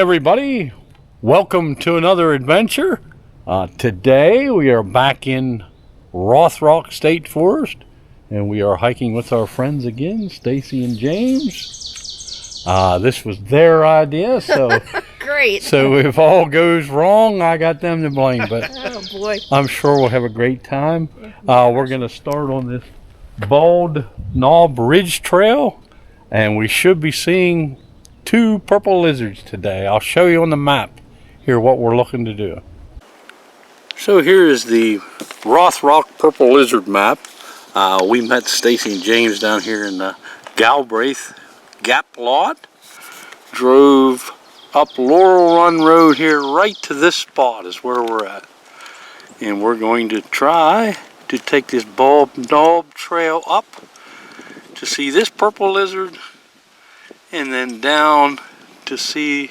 everybody, welcome to another adventure. Today we are back in Rothrock State Forest and we are hiking with our friends again, Stacey and James. This was their idea, so great. So if all goes wrong, I got them to blame, but Oh boy, I'm sure we'll have a great time. We're going to start on this Bald Knob Ridge Trail and we should be seeing two purple lizards today. I'll show you on the map here what we're looking to do. So here is the Rothrock purple lizard map. We met Stacey and James down here in the Galbraith Gap lot. Drove up Laurel Run Road here right to this spot is where we're at. And we're going to try to take this Bald Knob trail up to see this purple lizard and then down to see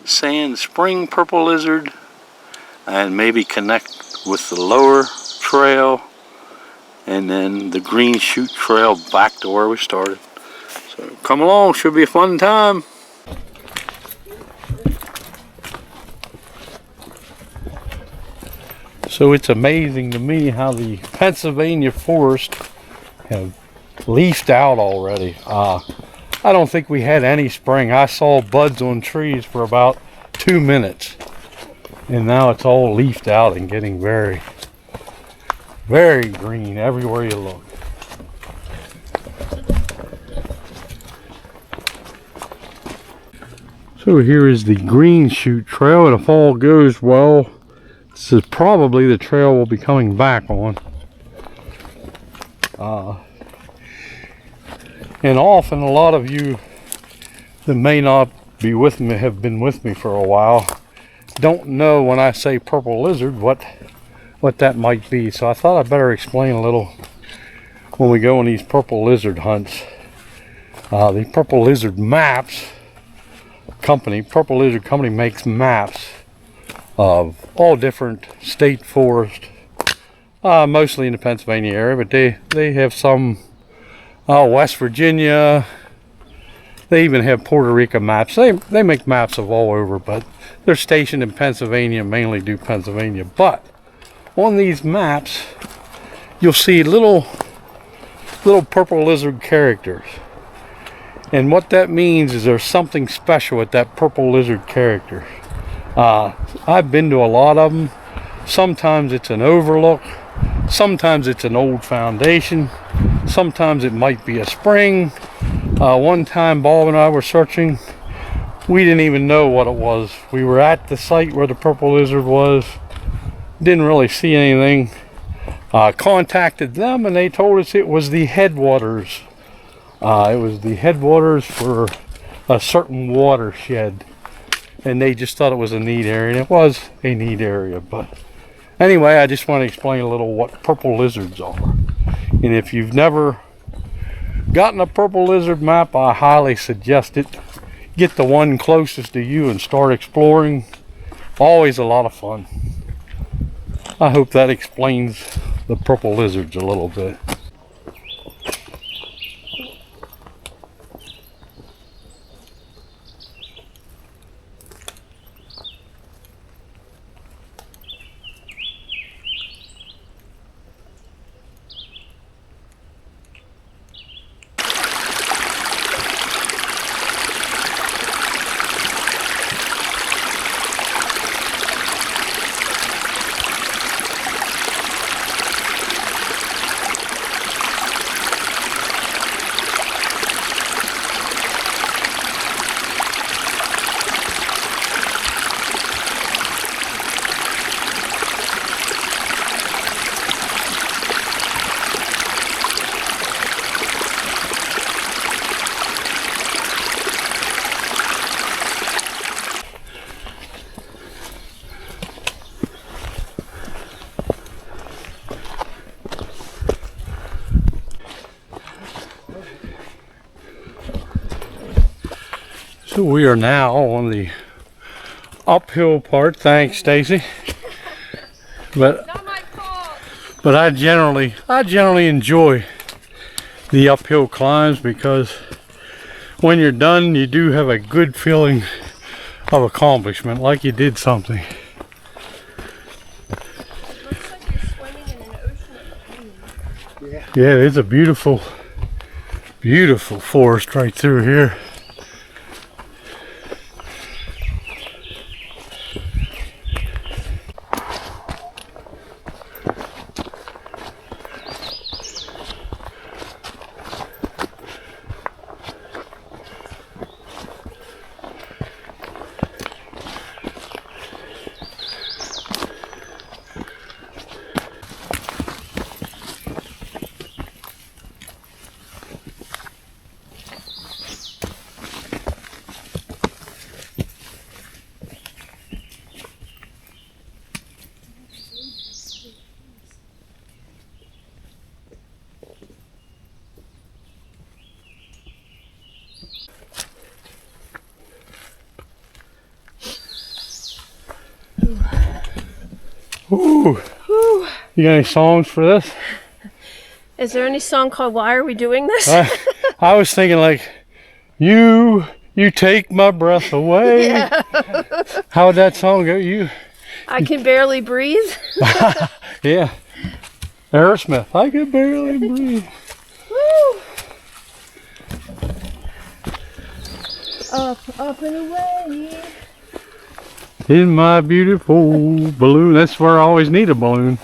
Sand Spring purple lizard and maybe connect with the lower trail and then the Green Chute trail back to where we started. So come along, should be a fun time. So it's amazing to me how the Pennsylvania forest have leafed out already. I don't think we had any spring. I saw buds on trees for about 2 minutes. And now it's all leafed out and getting very, very green everywhere you look. So here is the Green Chute trail, and if all goes well, this is probably the trail we'll be coming back on. And often a lot of you that may not be with me, have been with me for a while, don't know when I say purple lizard what that might be. So I thought I'd better explain a little when we go on these purple lizard hunts. The Purple Lizard Maps company, Purple Lizard Company makes maps of all different state forests, mostly in the Pennsylvania area, but they have some West Virginia. They even have Puerto Rico maps. They make maps of all over, but they're stationed in Pennsylvania, mainly do Pennsylvania. But on these maps, you'll see little purple lizard characters. And what that means is there's something special with that purple lizard character. I've been to a lot of them. Sometimes it's an overlook. Sometimes it's an old foundation. Sometimes it might be a spring. One time Bob and I were searching, we didn't even know what it was. We were at the site where the purple lizard was, didn't really see anything. Contacted them and they told us it was the headwaters. It was the headwaters for a certain watershed, and they just thought it was a neat area, and it was a neat area. But anyway, I just want to explain a little what purple lizards are. And if you've never gotten a purple lizard map, I highly suggest it. Get the one closest to you and start exploring. Always a lot of fun. I hope that explains the purple lizards a little bit. So we are now on the uphill part. Thanks, Stacey. But not my fault. But I generally enjoy the uphill climbs because when you're done, you do have a good feeling of accomplishment, like you did something. Looks like you're swimming in an ocean of green. Yeah, there's a beautiful, beautiful forest right through here. Ooh. Whew. You got any songs for this? Is there any song called Why Are We Doing This? I was thinking like, you take my breath away. Yeah. How would that song go? I Can Barely Breathe. Yeah. Aerosmith. I can barely breathe. Woo. Up and away. In my beautiful balloon. That's where I always need a balloon.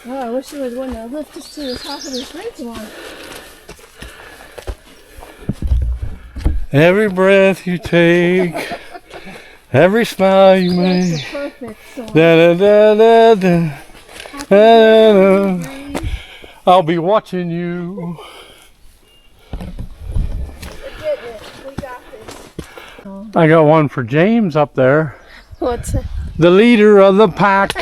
Oh, I wish there was one to lift us to the top of this ridge one. Every breath you take, every smile you That's make. the perfect song. Da, da, da, da, da, da, da. I'll be watching you. We're getting it. We got this. I got one for James up there. What's it? The leader of the pack.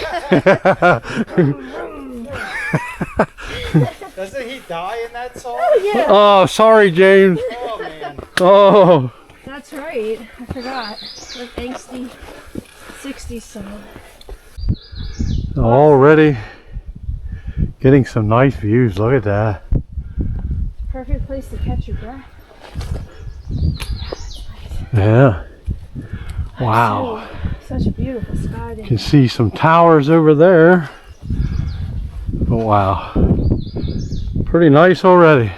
Doesn't he die in that song? Oh, yeah. Oh, sorry, James. Oh man. Oh. That's right. I forgot. That angsty 60s song. Already getting some nice views. Look at that. Perfect place to catch your breath. Yeah. Wow. Such a beautiful sky. You can see some towers over there. Oh, wow. Pretty nice already.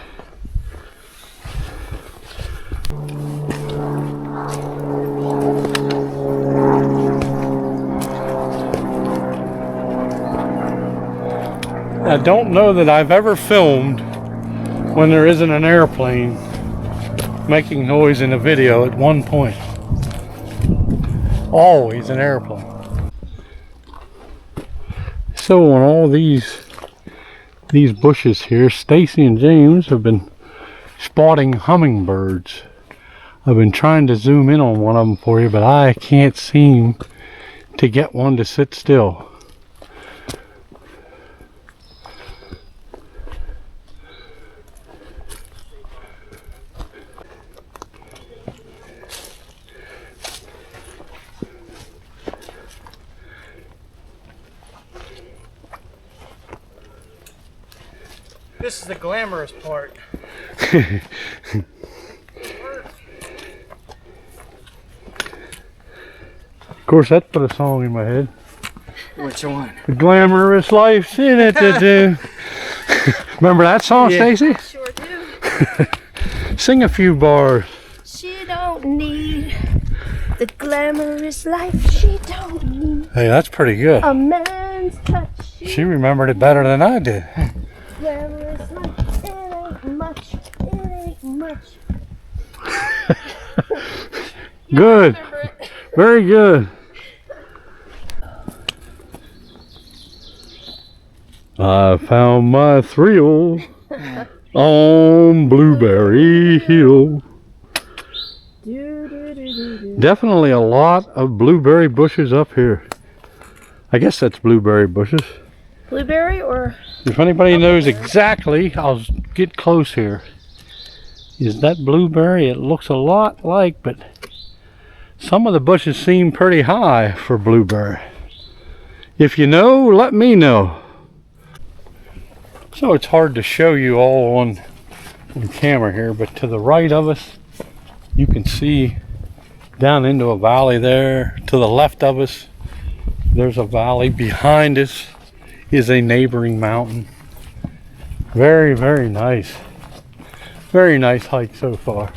I don't know that I've ever filmed when there isn't an airplane making noise in a video at one point. Always an airplane. So on all these bushes here, Stacey and James have been spotting hummingbirds. I've been trying to zoom in on one of them for you, but I can't seem to get one to sit still. This is the glamorous part. Of course, that put a song in my head. Which one? The glamorous life's in it to do. Remember that song, Yeah. Stacey? Sure do. Sing a few bars. She don't need the glamorous life. She don't need Hey, that's pretty good. a man's touch. She remembered it better than I did. Glamorous life. It ain't much. It ain't much. Good. Remember it. Very good. I found my thrill on Blueberry Hill. Definitely a lot of blueberry bushes up here. I guess that's blueberry bushes. Blueberry or? If anybody knows exactly, I'll get close here. Is that blueberry? It looks a lot like, but some of the bushes seem pretty high for blueberry. If you know, let me know. So it's hard to show you all on camera here, but to the right of us, you can see down into a valley there. To the left of us, there's a valley. Behind us is a neighboring mountain. Very, very nice. Very nice hike so far.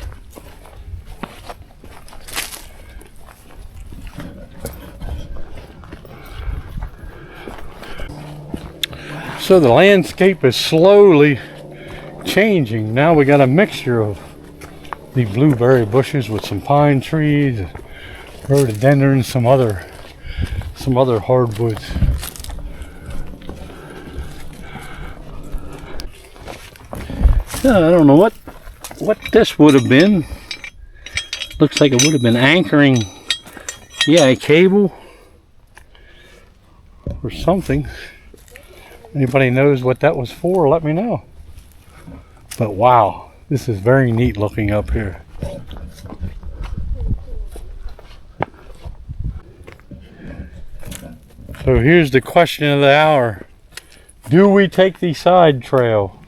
So the landscape is slowly changing. Now we got a mixture of the blueberry bushes with some pine trees, rhododendrons, some other hardwoods. I don't know what this would have been. Looks like it would have been anchoring, yeah, a cable or something. Anybody knows what that was for, let me know. But wow, this is very neat looking up here. So here's the question of the hour. Do we take the side trail?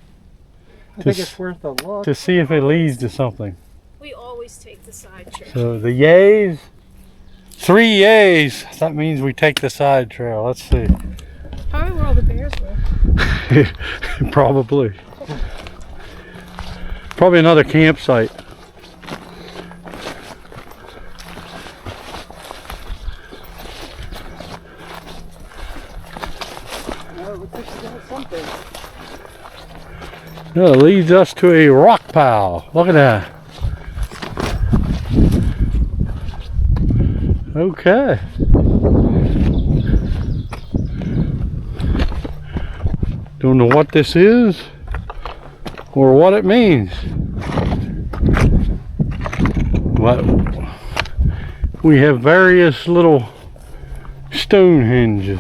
I think it's worth a look. To see if it leads to something. We always take the side trail. So the yays, 3 yays. That means we take the side trail. Let's see. Probably where all the bears were. Probably. Probably another campsite. Something. No, it leads us to a rock pile. Look at that. Okay. Don't know what this is or what it means. But we have various little stone hinges.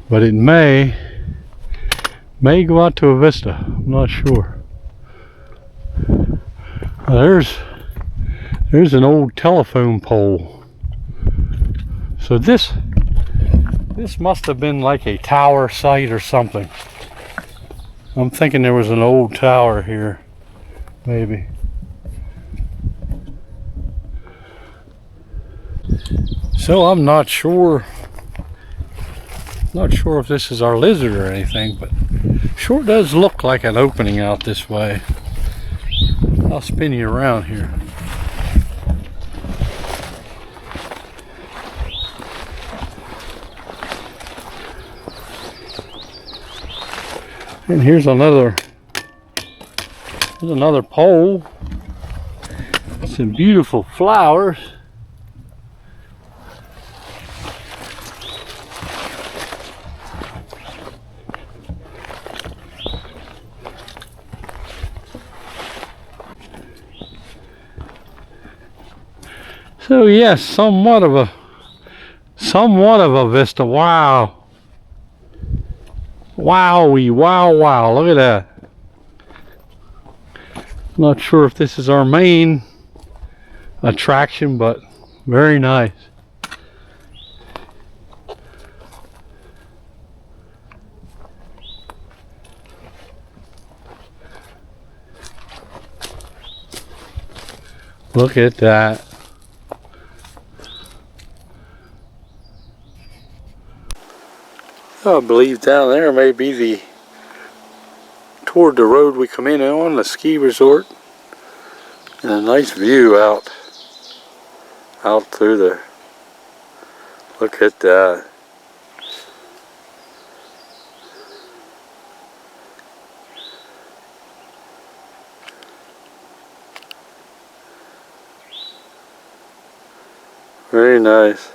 But it may go out to a vista. I'm not sure. There's an old telephone pole. So this must have been like a tower site or something. I'm thinking there was an old tower here, maybe. So I'm not sure if this is our lizard or anything, but sure does look like an opening out this way. I'll spin you around here. And here's another pole. Some beautiful flowers. So yes, somewhat of a vista. Wow. Wowie, wow, look at that. Not sure if this is our main attraction, but very nice. Look at that. I believe down there may be toward the road we come in on, the ski resort. And a nice view out through there. Look at that. Very nice.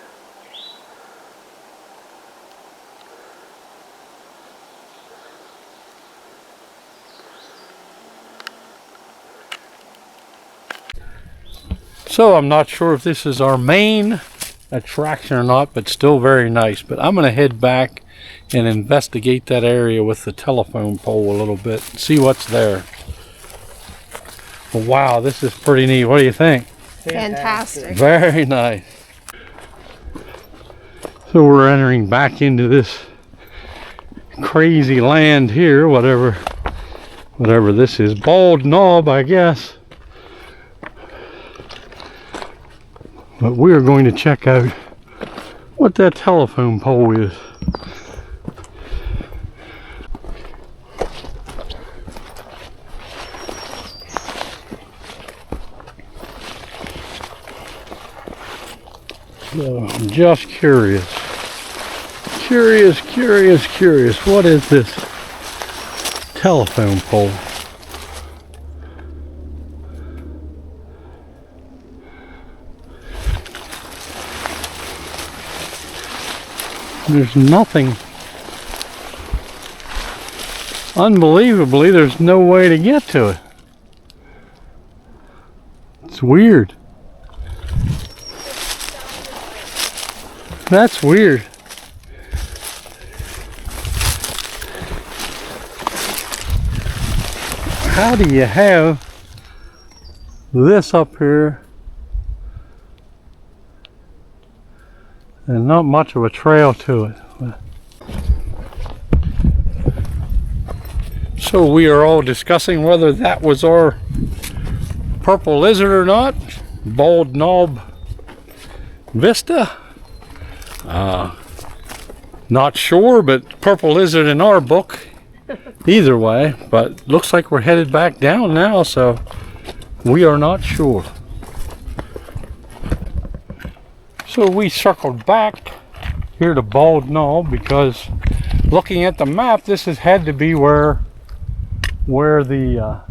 So I'm not sure if this is our main attraction or not, but still very nice. But I'm going to head back and investigate that area with the telephone pole a little bit and see what's there. Well, wow, this is pretty neat. What do you think? Fantastic. Very nice. So we're entering back into this crazy land here, whatever this is. Bald Knob, I guess. But we are going to check out what that telephone pole is. So I'm just curious. Curious. What is this telephone pole? There's nothing. Unbelievably, there's no way to get to it. It's weird. That's weird. How do you have this up here and not much of a trail to it? So we are all discussing whether that was our purple lizard or not. Bald knob vista. Not sure, but purple lizard in our book. Either way, but looks like we're headed back down now, so we are not sure. So we circled back here to Bald Knob because looking at the map, this has had to be where the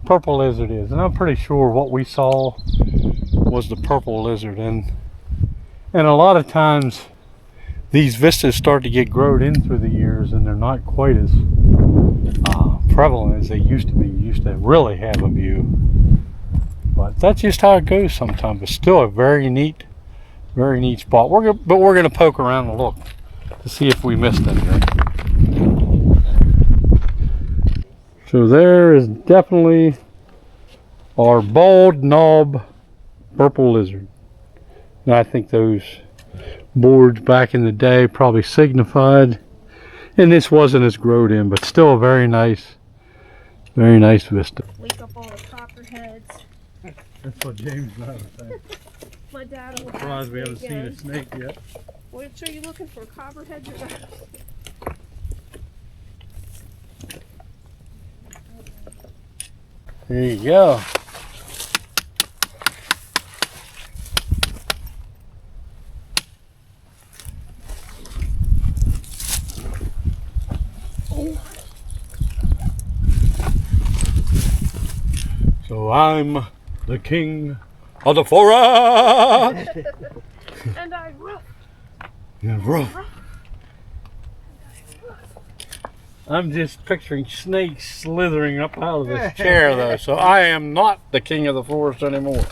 purple lizard is, and I'm pretty sure what we saw was the purple lizard. And a lot of times these vistas start to get growed in through the years, and they're not quite as prevalent as they used to be. You used to really have a view, but that's just how it goes sometimes. But still a very neat spot. We're gonna poke around and look to see if we missed anything. So there is definitely our bald knob purple lizard. And I think those boards back in the day probably signified, and this wasn't as growed in, but still a very nice vista. Wake up all the copperheads. That's what James and I were saying. My dad will Surprised we haven't seen a snake yet. Which are you looking for, copperheads or not? There you go. So I'm the king of the forest. And I rough. Yeah, rough. I'm just picturing snakes slithering up out of this chair though, so I am not the king of the forest anymore.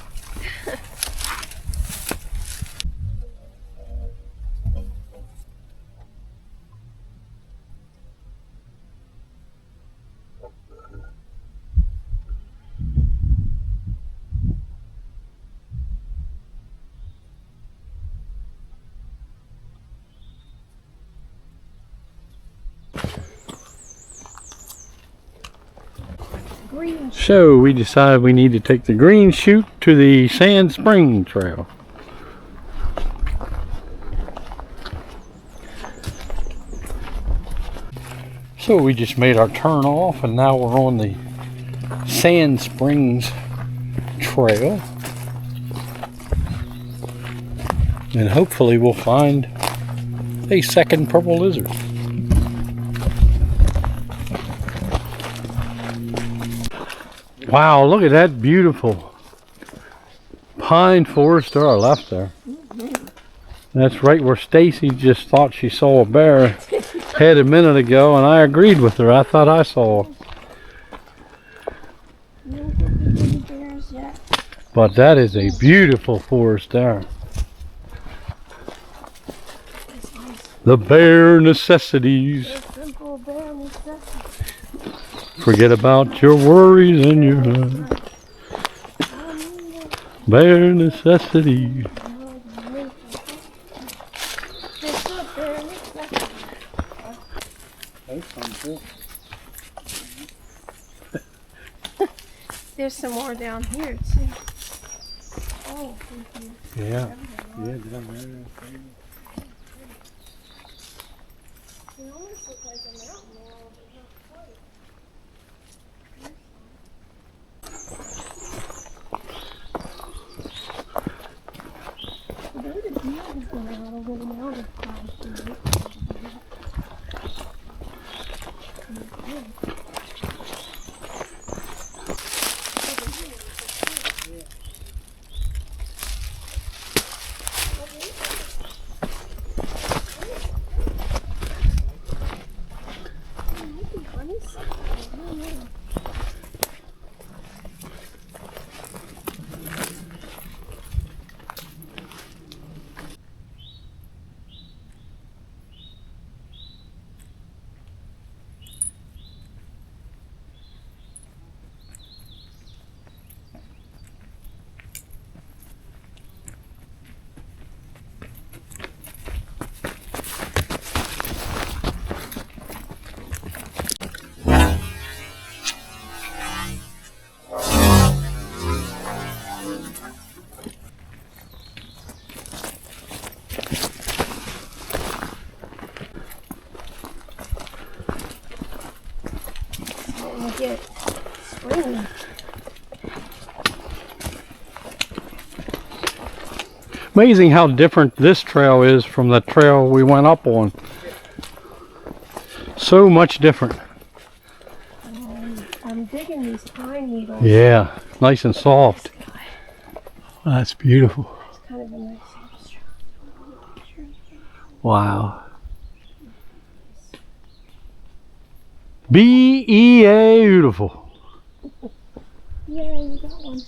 Green. So we decided we need to take the green chute to the Sand Spring Trail. So we just made our turn off, and now we're on the Sand Springs Trail. And hopefully we'll find a second purple lizard. Wow, look at that beautiful pine forest to our left there. That's right where Stacey just thought she saw a bear head a minute ago, and I agreed with her. I thought I saw. No baby bears yet. But that is a beautiful forest there. The bare necessities. The simple bare necessities. Forget about your worries and your heart. Bare necessities. There's some more down here too. Oh, thank you. Yeah. Yeah, down there. They almost look like a mountain wall, but not quite. Maybe the deer has gone out over the mountain side too. Get spring. Amazing how different this trail is from the trail we went up on. So much different. I'm digging these pine needles. Yeah, nice and soft. That's beautiful. It's kind of a nice substrate. Wow. Beautiful. Yeah, you got one.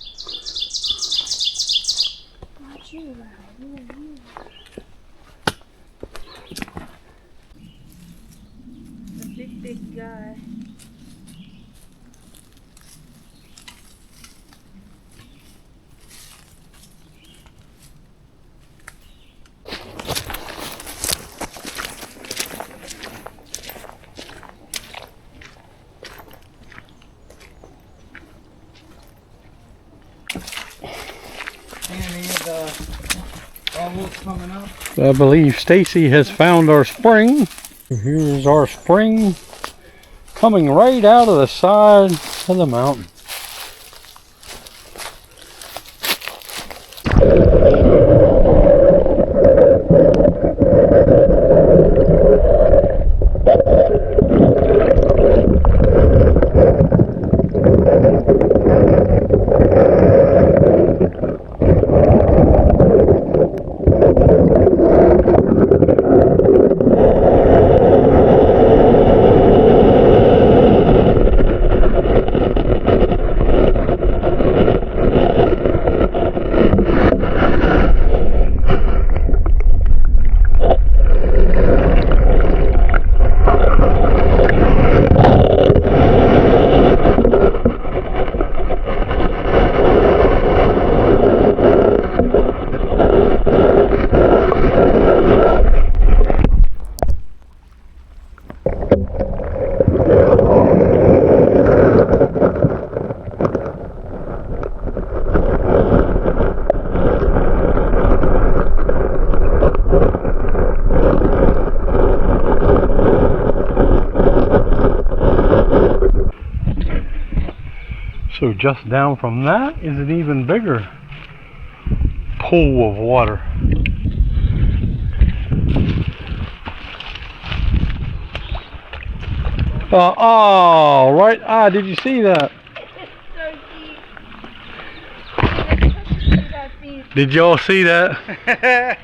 Not you, a big guy. Coming up. I believe Stacey has found our spring. Here's our spring coming right out of the side of the mountain. So just down from that is an even bigger pool of water. Oh, right. Ah, did you see that? It's so deep. I didn't touch it that deep. Did y'all see that? I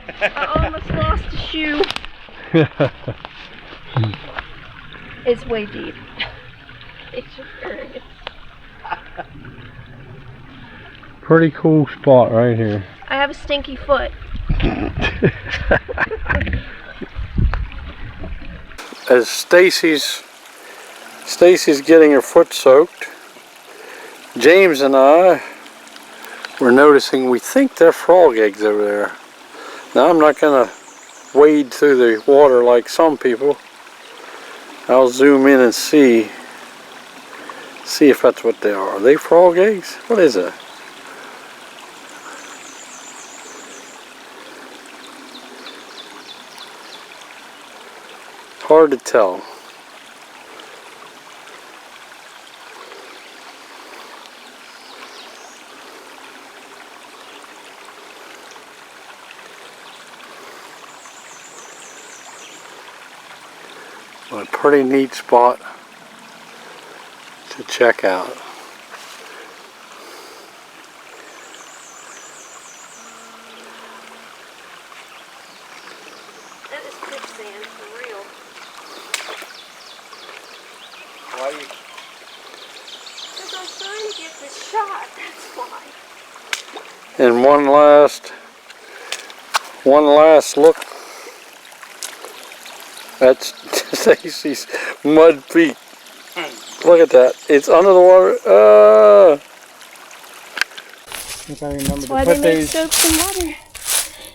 almost lost a shoe. It's way deep. It's just very. Pretty cool spot right here. I have a stinky foot. As Stacey's getting her foot soaked, James and I were noticing we think they're frog eggs over there. Now I'm not gonna wade through the water like some people. I'll zoom in and see if that's what they are. Are they frog eggs? What is it? Hard to tell. But a pretty neat spot to check out. That is quicksand for real. Why you? Because I'm trying to get this shot, that's why. And one last look. That's Stacey's mud feet. Look at that. It's under the water. I think I remember That's to why put they make these. soaps and water.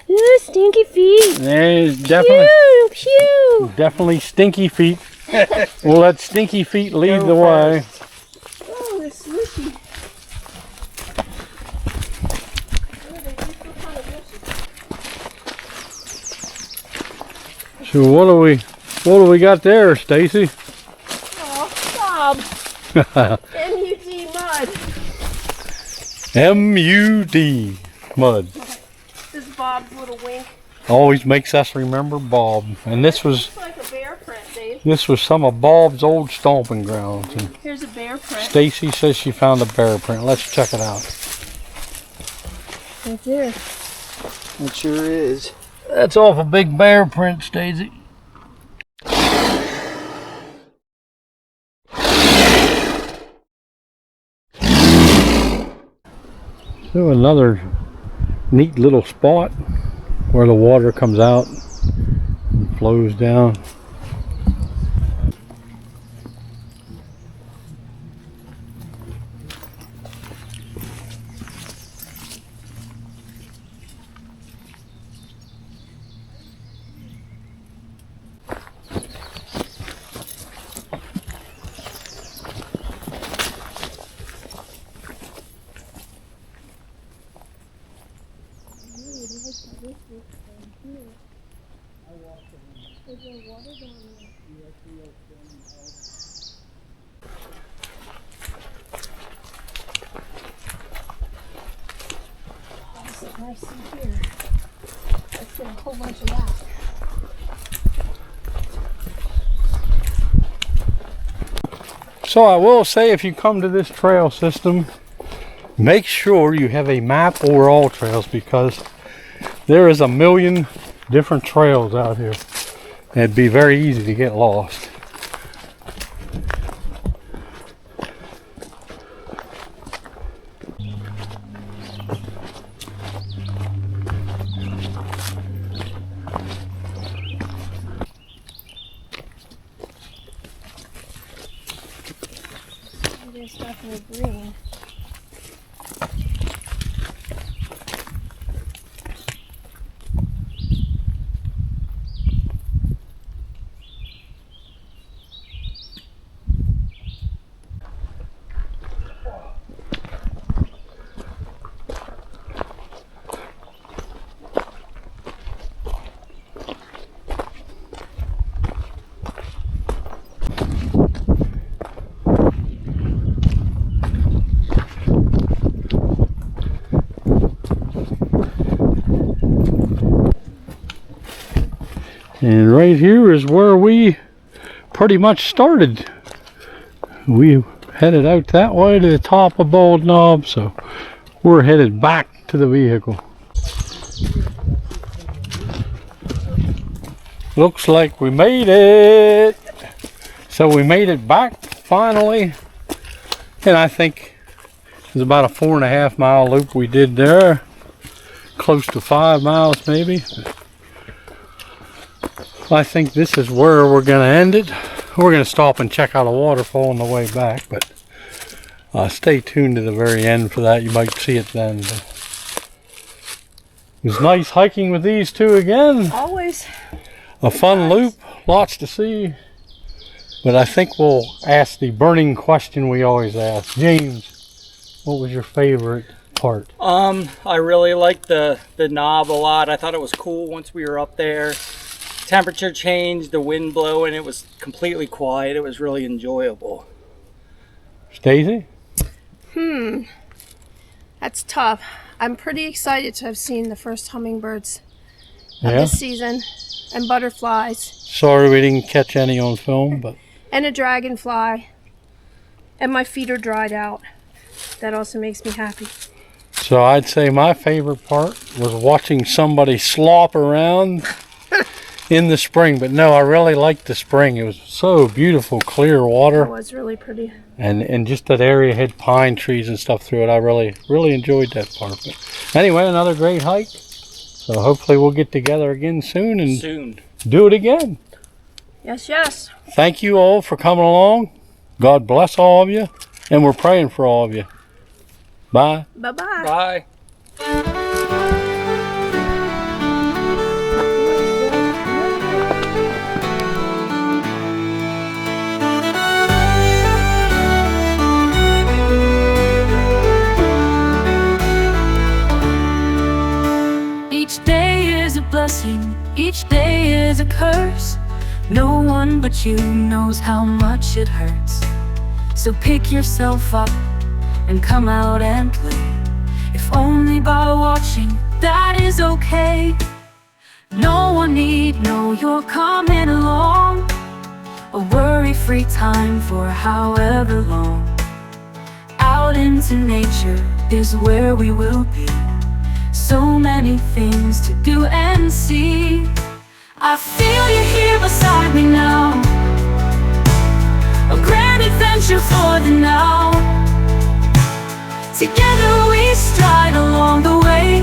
Ooh, stinky feet. There's definitely, Pew, pew. definitely stinky feet. We'll let stinky feet lead Go the way. Oh, they're swishy. Oh, they do feel kind of wishy. So what do we got there, Stacey? Oh, Bob. M-U-D mud. M-U-D, mud. This is Bob's little wink. Always makes us remember Bob. And this was Looks like a bear print, Dave. some of Bob's old stomping grounds. And Here's a bear print. Stacey says she found a bear print. Let's check it out. Right there. It sure is. That's off a big bear print, Stacey. So another neat little spot where the water comes out and flows down. I see here. Let's get a whole bunch of that. So I will say, if you come to this trail system, make sure you have a map over all trails, because there is a million different trails out here. And it'd be very easy to get lost. There's definitely green. And right here is where we pretty much started. We headed out that way to the top of Bald Knob, so we're headed back to the vehicle. Looks like we made it. So we made it back finally. And I think it's about a 4.5 mile loop we did there. Close to 5 miles maybe. I think this is where we're going to end it. We're going to stop and check out a waterfall on the way back, but stay tuned to the very end for that. You might see it then. But it was nice hiking with these two again. Always. A fun loop, lots to see. But I think we'll ask the burning question we always ask. James, what was your favorite part? I really liked the knob a lot. I thought it was cool once we were up there. temperature changed, the wind blowing, it was completely quiet. It was really enjoyable. Stacey? That's tough. I'm pretty excited to have seen the first hummingbirds of Yeah. this season, and butterflies, Sorry we didn't catch any on film, but and a dragonfly. And my feet are dried out. That also makes me happy. so I'd say my favorite part was watching somebody slop around in the spring. But no, I really liked the spring. It was so beautiful, clear It water, was really pretty. and just that area had pine trees and stuff through it. I really enjoyed that part of it. Anyway, another great hike. So hopefully we'll get together again soon and Soon. do it again. Yes, yes. Thank you all for coming along. God bless all of you, and we're praying for all of you. Bye. Bye-bye. Bye. Each day is a blessing, each day is a curse. No one but you knows how much it hurts. So pick yourself up and come out and play. If only by watching, that is okay. No one need know you're coming along. A worry-free time for however long. Out into nature is where we will be. So many things to do and see. I feel you here beside me now. A grand adventure for the now. Together we stride along the way.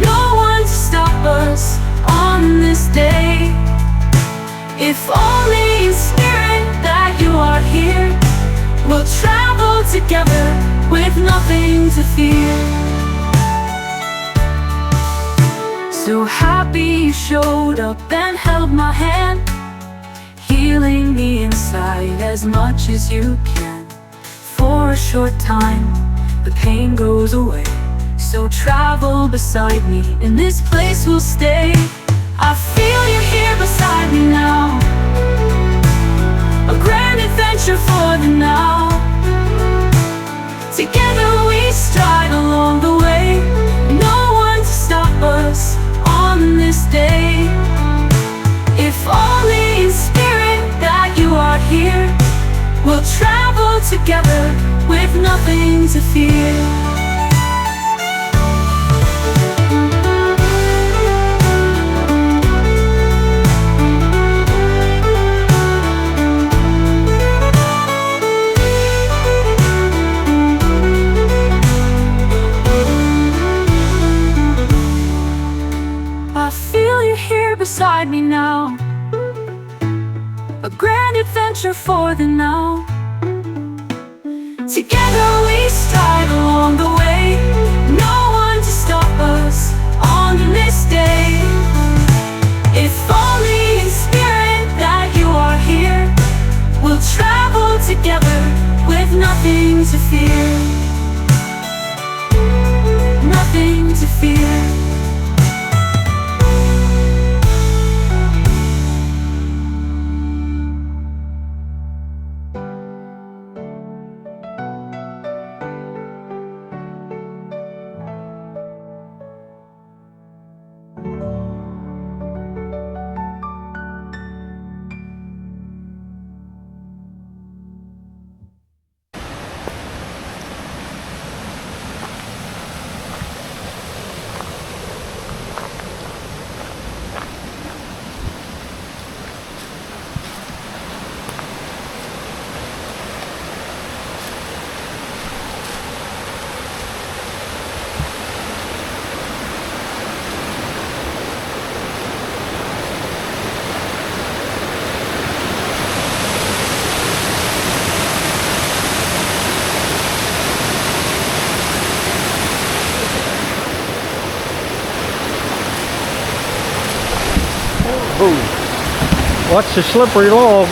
No one to stop us on this day. If only in spirit that you are here, we'll travel together with nothing to fear. So happy you showed up and held my hand, healing the inside as much as you can. For a short time, the pain goes away. So travel beside me, in this place we'll stay. I feel you here beside me now. A grand adventure for the now. Together we stride along the way. No one to stop us on this day. If only in spirit that you are here, we'll travel together with nothing to fear. Beside me now. A grand adventure for the now. Together we stride along the way. No one to stop us on this day. If only in spirit that you are here, we'll travel together with nothing to fear. Nothing to fear. Oh, watch the slippery log.